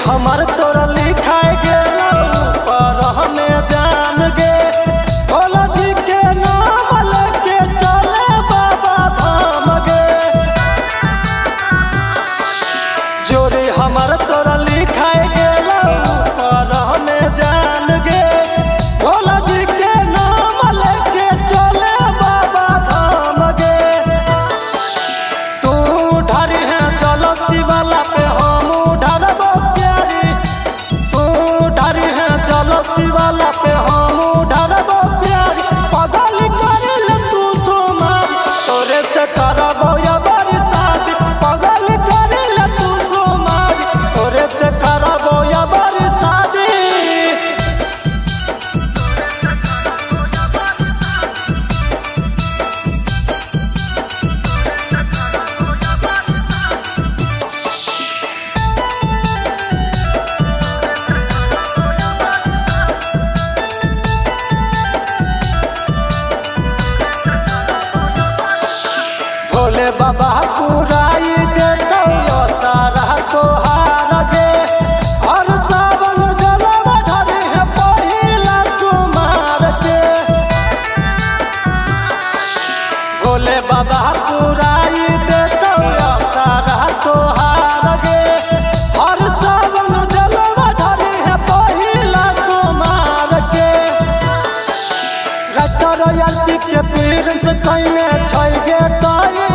हमार तोरा लिखाए गेलो पर हमें जान गे भोला जी के नाम लेके चले बाबा धाम गे। जोड़ी हमार तोरा लिखाए गेलो पर हमें जान गे भोला जी के नाम लेके चले बाबा धाम गे। तू ढारी है चलो शिवाला पे हम ढारबो शिवाला पे हम ढारबो प्यारी पगल करिल तू सोमारी तोरे से करबो या बड़ी शादी पगल करिल तू सोमारी तोरे से करबो या बड़ी शादी। भोले बाबा पुराई देतो सारा तोहार गे और सावन जलवा ढारी है पहिला सोमार के। भोले बाबा पुराई देतो सारा तोहार गे और सावन जलवा ढारी है पहिला सोमार के। रटर यार के पीर से कइने छै गे ताई